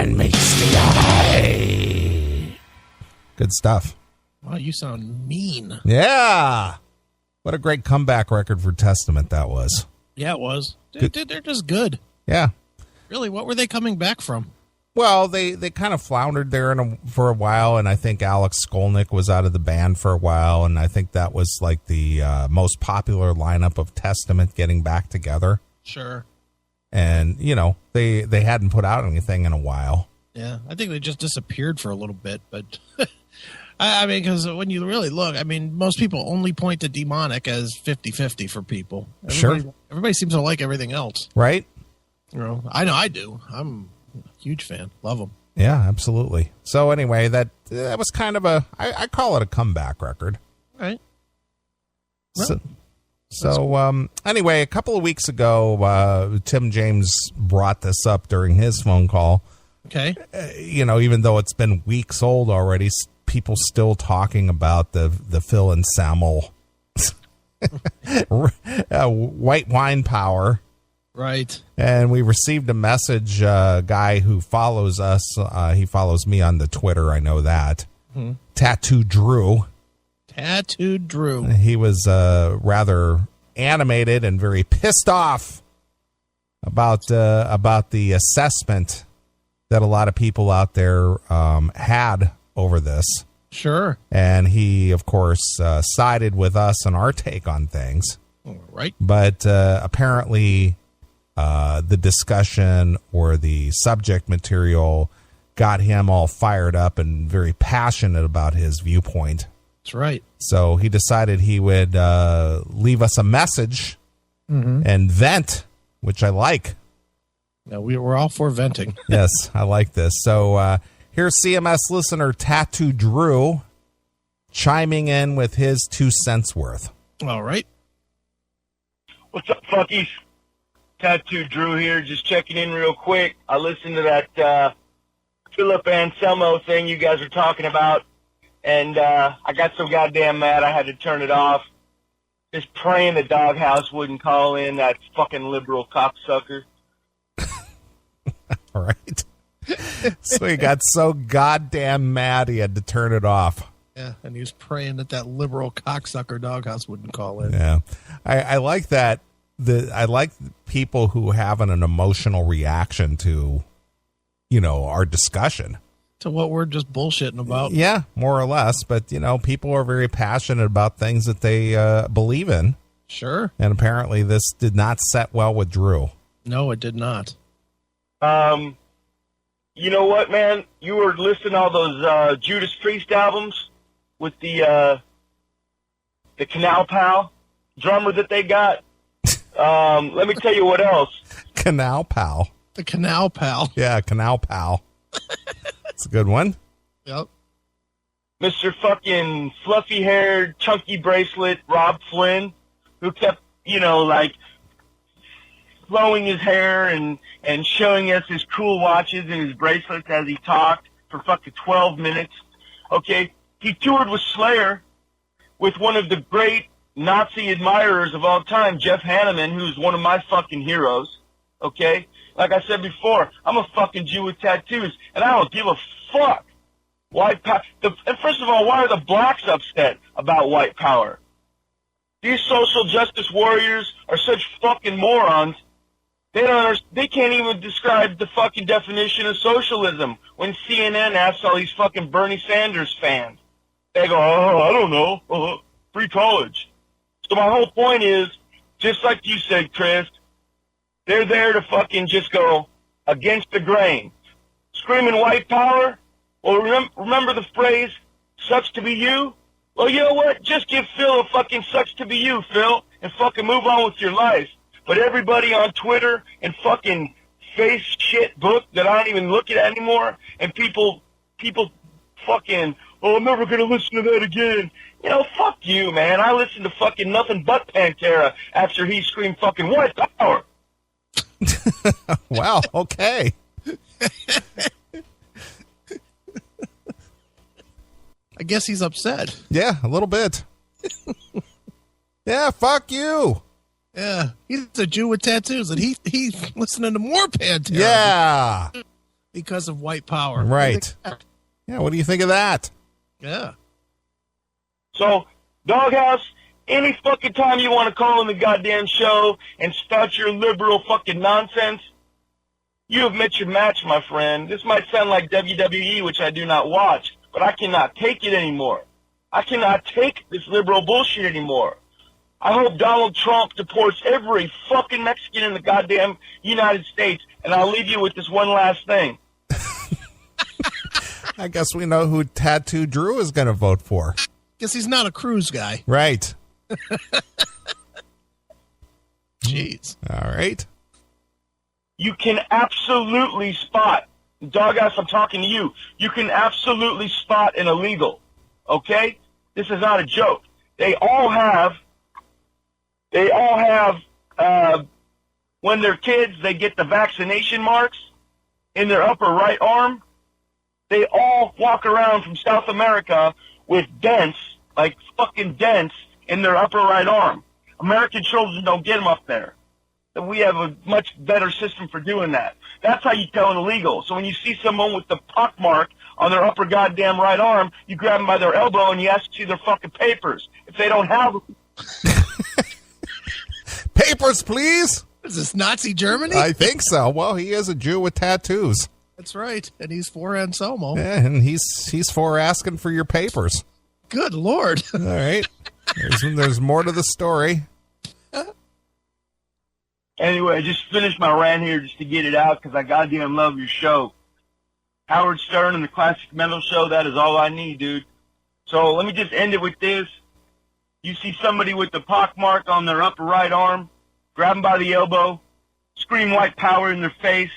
man meets the eye. Good stuff. Wow, you sound mean. Yeah. What a great comeback record for Testament that was. Yeah, it was. They're just good. Yeah. Really, what were they coming back from? Well, they kind of floundered there for a while, and I think Alex Skolnick was out of the band for a while, and I think that was like the most popular lineup of Testament getting back together. Sure. And, you know, they hadn't put out anything in a while. Yeah, I think they just disappeared for a little bit, but I mean, because when you really look, I mean, most people only point to Demonic as 50-50 for people. Everybody seems to like everything else. Right? You know, I know I do. I'm a huge fan. Love them. Yeah, absolutely. So anyway, that was kind of I call it a comeback record. Right. So anyway, a couple of weeks ago, Tim James brought this up during his phone call. Okay. You know, even though it's been weeks old already, people still talking about the Phil Anselmo white wine power. Right. And we received a message, guy who follows us. He follows me on the Twitter. I know that. Mm-hmm. Tattoo Drew. He was rather animated and very pissed off about the assessment that a lot of people out there had over this. Sure. And he, of course, sided with us on our take on things. Right. But apparently the discussion or the subject material got him all fired up and very passionate about his viewpoint. That's right. So he decided he would leave us a message and vent, which I like. Yeah, we're all for venting. Yes, I like this. So here's CMS listener Tattoo Drew chiming in with his 2 cents worth. All right. What's up, fuckies? Tattoo Drew here, just checking in real quick. I listened to that Philip Anselmo thing you guys were talking about, and I got so goddamn mad I had to turn it off. Just praying the doghouse wouldn't call in that fucking liberal cocksucker. All right. So he got so goddamn mad he had to turn it off. Yeah, and he was praying that liberal cocksucker doghouse wouldn't call in. Yeah. I like that. I like people who have an emotional reaction to, you know, our discussion. To what we're just bullshitting about. Yeah, more or less. But, you know, people are very passionate about things that they believe in. Sure. And apparently this did not set well with Drew. No, it did not. You know what, man? You were listening to all those Judas Priest albums with the Canal Pal drummer that they got. Let me tell you what else. Canal Pal. The Canal Pal. Yeah, Canal Pal. That's a good one. Yep. Mr. fucking fluffy-haired, chunky bracelet, Rob Flynn, who kept, you know, like, flowing his hair and showing us his cool watches and his bracelets as he talked for fucking 12 minutes. Okay? He toured with Slayer with one of the great Nazi admirers of all time, Jeff Hanneman, who's one of my fucking heroes. Okay? Like I said before, I'm a fucking Jew with tattoos, and I don't give a fuck. White power. And first of all, why are the blacks upset about white power? These social justice warriors are such fucking morons. They can't even describe the fucking definition of socialism when CNN asks all these fucking Bernie Sanders fans. They go, oh, I don't know, free college. So my whole point is, just like you said, Chris, they're there to fucking just go against the grain. Screaming white power? Well, remember the phrase, sucks to be you? Well, you know what? Just give Phil a fucking sucks to be you, Phil, and fucking move on with your life. But everybody on Twitter and fucking face shit book that I don't even look at anymore, and people fucking, oh, I'm never going to listen to that again. You know, fuck you, man. I listen to fucking nothing but Pantera after he screamed fucking white power. Wow, okay. I guess he's upset. Yeah, a little bit. Yeah, fuck you. Yeah, he's a Jew with tattoos, and he's listening to more Pantera. Yeah. because of white power. Right. Yeah, what do you think of that? Yeah. So, Doghouse, any fucking time you want to call in the goddamn show and start your liberal fucking nonsense, you have met your match, my friend. This might sound like WWE, which I do not watch, but I cannot take it anymore. I cannot take this liberal bullshit anymore. I hope Donald Trump deports every fucking Mexican in the goddamn United States. And I'll leave you with this one last thing. I guess we know who Tattoo Drew is going to vote for. Guess he's not a cruise guy. Right. Jeez. All right. You can absolutely spot, Doghouse, I'm talking to you. You can absolutely spot an illegal. Okay? This is not a joke. They all have, when they're kids, they get the vaccination marks in their upper right arm. They all walk around from South America with dents, like fucking dents, in their upper right arm. American children don't get them up there. And we have a much better system for doing that. That's how you tell an illegal. So when you see someone with the pock mark on their upper goddamn right arm, you grab them by their elbow and you ask to see their fucking papers. If they don't have them. Papers, please. Is this Nazi Germany? I think so. Well, he is a Jew with tattoos. That's right. And he's for Anselmo. Yeah, and he's for asking for your papers. Good Lord. All right. There's more to the story. Anyway, I just finished my rant here just to get it out because I goddamn love your show. Howard Stern and the Classic Metal Show, that is all I need, dude. So let me just end it with this. You see somebody with the pock mark on their upper right arm, grab them by the elbow, scream white power in their face,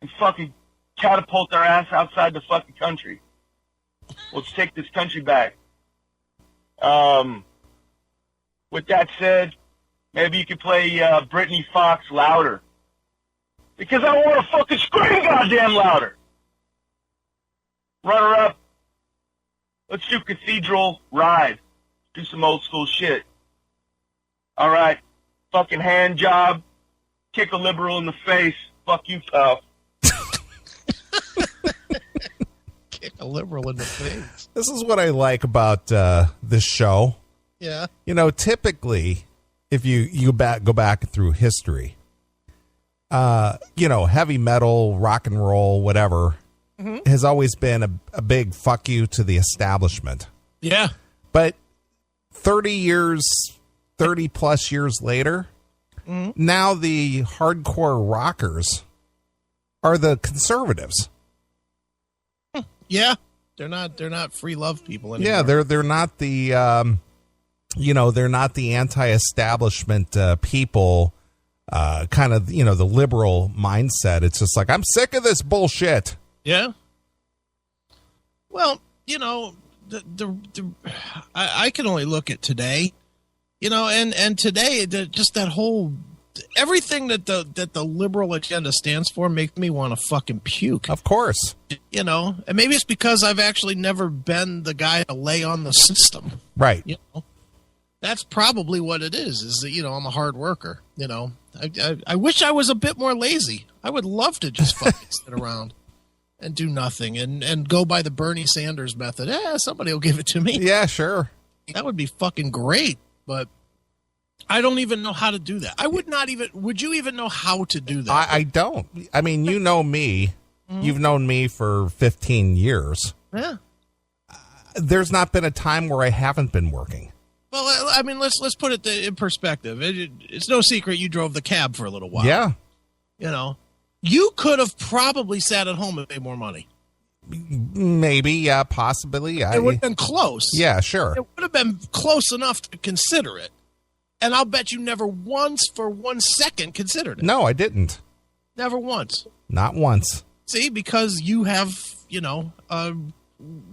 and fucking catapult their ass outside the fucking country. Let's take this country back. With that said, maybe you could play Brittany Fox louder. Because I want to fucking scream goddamn louder. Runner up. Let's do Cathedral Ride. Do some old school shit. All right. Fucking hand job. Kick a liberal in the face. Fuck you, pal. Kick a liberal in the face. This is what I like about this show. Yeah. You know, typically, if you go back through history, heavy metal, rock and roll, whatever, has always been a big fuck you to the establishment. Yeah. But 30 plus years later, now the hardcore rockers are the conservatives. Yeah. They're not free love people anymore. Yeah, they're not the they're not the anti-establishment people, kind of, the liberal mindset. It's just like, I'm sick of this bullshit. Yeah. Well, I can only look at today, and today, just that whole, everything that the liberal agenda stands for makes me want to fucking puke. Of course. And maybe it's because I've actually never been the guy to lay on the system. Right. That's probably what it is that, I'm a hard worker. I wish I was a bit more lazy. I would love to just fucking sit around and do nothing and go by the Bernie Sanders method. Somebody will give it to me. Yeah, sure. That would be fucking great, but I don't even know how to do that. Would you even know how to do that? I don't. I mean, you know me. You've known me for 15 years. Yeah. There's not been a time where I haven't been working. Well, I mean, let's put it in perspective. It's no secret you drove the cab for a little while. Yeah. You could have probably sat at home and made more money. Maybe, yeah, possibly. It would have been close. Yeah, sure. It would have been close enough to consider it. And I'll bet you never once for 1 second considered it. No, I didn't. Never once. Not once. See, because you have,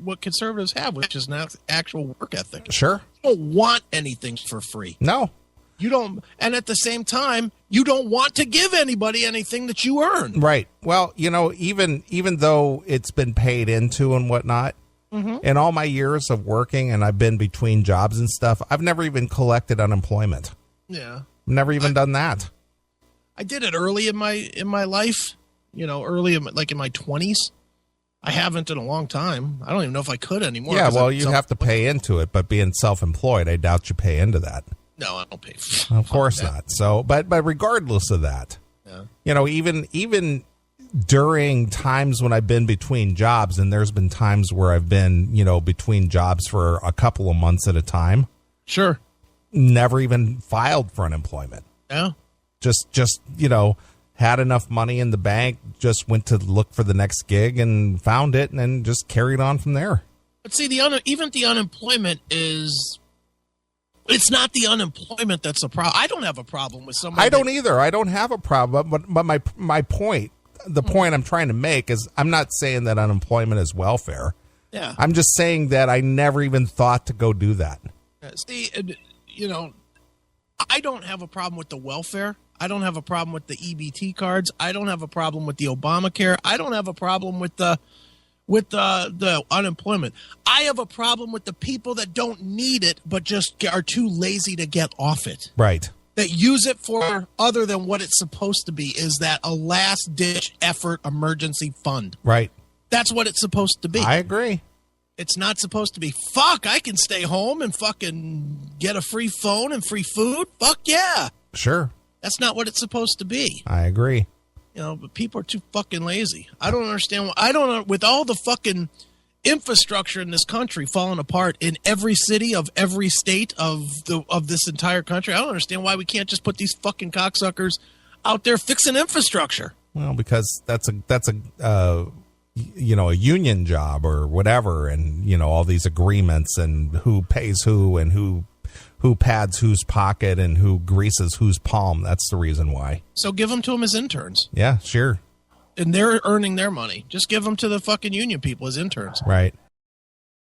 what conservatives have, which is an actual work ethic. Sure. You don't want anything for free. No. You don't, and at the same time, you don't want to give anybody anything that you earn. Right. Well, even though it's been paid into and whatnot, in all my years of working, and I've been between jobs and stuff, I've never even collected unemployment. Yeah. Never even done that. I did it early in my life, early, like in my 20s. I haven't in a long time. I don't even know if I could anymore. Yeah, well, you have to pay into it, but being self-employed, I doubt you pay into that. No, I don't pay. Of course not. So, but regardless of that, even during times when I've been between jobs, and there's been times where I've been, between jobs for a couple of months at a time. Sure. Never even filed for unemployment. Yeah. Just had enough money in the bank, just went to look for the next gig and found it, and then just carried on from there. But see, even the unemployment is... It's not the unemployment that's a problem. I don't have a problem with somebody. I don't either. I don't have a problem. But my point, the point I'm trying to make is I'm not saying that unemployment is welfare. Yeah. I'm just saying that I never even thought to go do that. See, I don't have a problem with the welfare. I don't have a problem with the EBT cards. I don't have a problem with the Obamacare. I don't have a problem with the unemployment. I have a problem with the people that don't need it but just are too lazy to get off it. Right. That use it for other than what it's supposed to be, is that a last-ditch effort emergency fund. Right. That's what it's supposed to be. I agree. It's not supposed to be, fuck, I can stay home and fucking get a free phone and free food. Fuck yeah. Sure. That's not what it's supposed to be. I agree. But people are too fucking lazy. I don't understand. I don't know. With all the fucking infrastructure in this country falling apart in every city of every state of this entire country, I don't understand why we can't just put these fucking cocksuckers out there fixing infrastructure. Well, because that's a union job or whatever, and all these agreements and who pays who and who pads whose pocket and who greases whose palm. That's the reason why. So give them to them as interns. Yeah, sure. And they're earning their money. Just give them to the fucking union people as interns. Right.